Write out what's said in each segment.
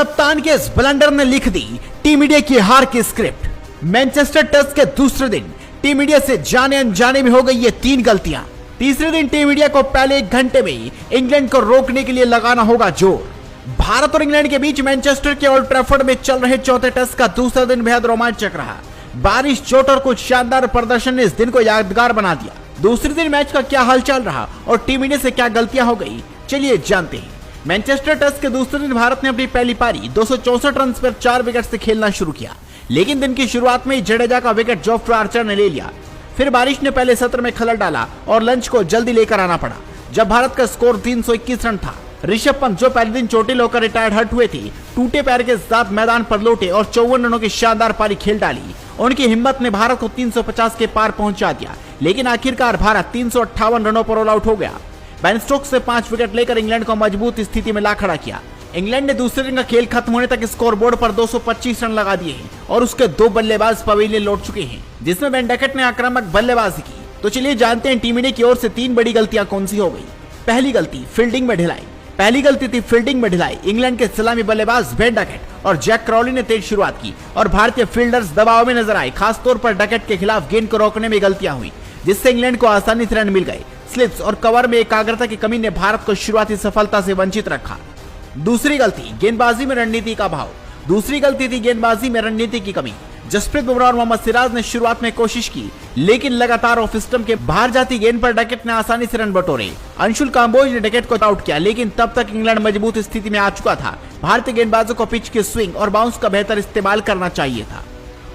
कप्तान के इस ब्लंडर ने लिख दी टीम इंडिया की हार की स्क्रिप्ट। मैनचेस्टर टेस्ट के दूसरे दिन टीम इंडिया से जाने अनजाने में हो गई ये 3 गलतियां। तीसरे दिन टीम इंडिया को पहले 1 घंटे में इंग्लैंड को रोकने के लिए लगाना होगा जोर। भारत और इंग्लैंड के बीच मैनचेस्टर के ओल्ड ट्रैफर्ड में चल रहे चौथे टेस्ट का दूसरा दिन बेहद रोमांचक रहा। बारिश, चोट और कुछ शानदार प्रदर्शन ने इस दिन को यादगार बना दिया। दूसरे दिन मैच का क्या हालचाल रहा और टीम इंडिया से क्या गलतियां हो गई, चलिए जानते हैं। मैनचेस्टर टेस्ट के दूसरे दिन भारत ने अपनी पहली पारी 264 रन पर 4 विकेट से खेलना शुरू किया, लेकिन दिन की शुरुआत में जडेजा का विकेट जोफ्रा आर्चर ने ले लिया। फिर बारिश ने पहले सत्र में खलल डाला और लंच को जल्दी लेकर आना पड़ा। जब भारत का स्कोर 321 रन था, ऋषभ पंत जो पहले दिन चोटिल होकर रिटायर्ड हट हुए थे, टूटे पैर के साथ मैदान पर लौटे और 54 रनों की शानदार पारी खेल डाली। उनकी हिम्मत ने भारत को 350 के पार पहुंचा दिया, लेकिन आखिरकार भारत 358 रनों पर ऑल आउट हो गया। बेन स्टोक्स से 5 विकेट लेकर इंग्लैंड को मजबूत स्थिति में ला खड़ा किया। इंग्लैंड ने दूसरे दिन का खेल खत्म होने तक स्कोरबोर्ड पर 225 रन लगा दिए हैं और उसके 2 बल्लेबाज पवेलियन लौट चुके हैं, जिसमें बेन डकेट ने आक्रामक बल्लेबाजी की। तो चलिए जानते हैं टीम इंडिया की ओर से 3 बड़ी गलतियां कौन सी हो गई। पहली गलती, फील्डिंग में ढिलाई। पहली गलती थी फील्डिंग में ढिलाई। इंग्लैंड के सलामी बल्लेबाज बेन डकेट और जैक क्रॉली ने तेज शुरुआत की और भारतीय फील्डर्स दबाव में नजर आए। खासतौर पर डकेट के खिलाफ गेंद को रोकने में गलतियां हुई, जिससे इंग्लैंड को आसानी से रन मिल गए। स्लिप्स और कवर में एकाग्रता की कमी ने भारत को शुरुआती सफलता से वंचित रखा। दूसरी गलती, गेंदबाजी में रणनीति का अभाव। दूसरी गलती थी गेंदबाजी में रणनीति की कमी। जसप्रीत बुमराह और मोहम्मद सिराज ने शुरुआत में कोशिश की, लेकिन लगातार ऑफ स्टंप के बाहर जाती गेंद पर डकेट ने आसानी से रन बटोरे। अंशुल कांबोज ने डकेट को आउट किया, लेकिन तब तक इंग्लैंड मजबूत स्थिति में आ चुका था। भारतीय गेंदबाजों को पिच के स्विंग और बाउंस का बेहतर इस्तेमाल करना चाहिए था।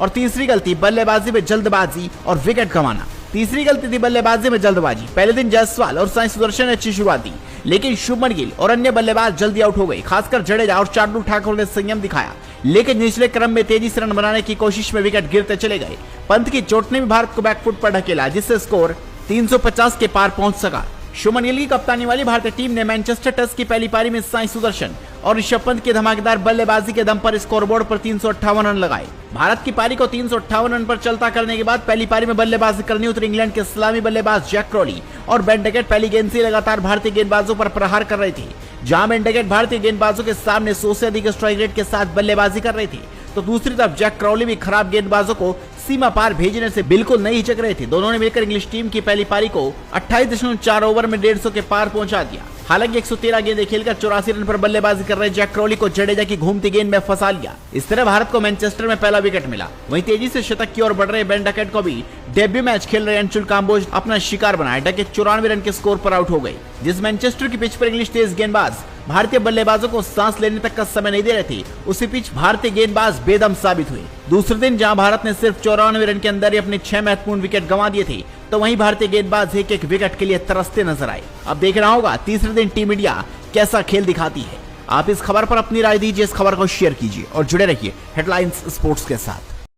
और तीसरी गलती, बल्लेबाजी में जल्दबाजी और विकेट गंवाना। तीसरी गलती थी बल्लेबाजी में जल्दबाजी। पहले दिन जायसवाल और साई सुदर्शन ने अच्छी शुरुआत दी, लेकिन शुभमन गिल और अन्य बल्लेबाज जल्दी आउट हो गए। खासकर जडेजा और शार्दुल ठाकुर ने संयम दिखाया, लेकिन निचले क्रम में तेजी से रन बनाने की कोशिश में विकेट गिरते चले गए। पंत की चोट ने भी भारत को बैकफुट पर ढकेला, जिससे स्कोर 350 के पार पहुंच सका। शुभमन गिल की कप्तानी वाली भारतीय टीम ने मैनचेस्टर टेस्ट की पहली पारी में साई सुदर्शन और ऋषभ पंत की धमाकेदार बल्लेबाजी के दम पर स्कोरबोर्ड पर 358 रन लगाए। भारत की पारी को 358 रन पर चलता करने के बाद पहली पारी में बल्लेबाजी करने उतरे इंग्लैंड के सलामी बल्लेबाज जैक क्रॉली और बेन डकेट पहली गेंद से लगातार भारतीय गेंदबाजों पर प्रहार कर रहे थे। जहां बेन डकेट भारतीय गेंदबाजों के सामने 100 से अधिक स्ट्राइक रेट के साथ बल्लेबाजी कर रहे थे, तो दूसरी तरफ जैक क्रॉली भी खराब गेंदबाजों को सीमा पार भेजने से बिल्कुल नहीं हिचक रहे थे। दोनों ने मिलकर इंग्लिश टीम की पहली पारी को 28.4 ओवर में 150 के पार पहुंचा दिया। हालांकि 113 गेंदें खेलकर 84 रन पर बल्लेबाजी कर रहे जैक क्रॉली को जडेजा की घूमती गेंद में फंसा लिया। इस तरह भारत को मैनचेस्टर में पहला विकेट मिला। वहीं तेजी से शतक की ओर बढ़ रहे बेन डकेट को भी डेब्यू मैच खेल रहे अंशुल कांबोज अपना शिकार बनाया। डकेट 94 रन के स्कोर पर आउट हो गए। जिस मैनचेस्टर की पिच पर इंग्लिश तेज गेंदबाज भारतीय बल्लेबाजों को सांस लेने तक का समय नहीं दे रहे थे, उसी पिच भारतीय गेंदबाज बेदम साबित हुए। दूसरे दिन जहां भारत ने सिर्फ 94 रन के अंदर ही अपने 6 महत्वपूर्ण विकेट गंवा दिए थे, तो वहीं भारतीय गेंदबाज एक विकेट के लिए तरसते नजर आए। अब देखना होगा तीसरे दिन टीम इंडिया कैसा खेल दिखाती है। आप इस खबर पर अपनी राय दीजिए, इस खबर को शेयर कीजिए और जुड़े रहिए हेडलाइंस स्पोर्ट्स के साथ।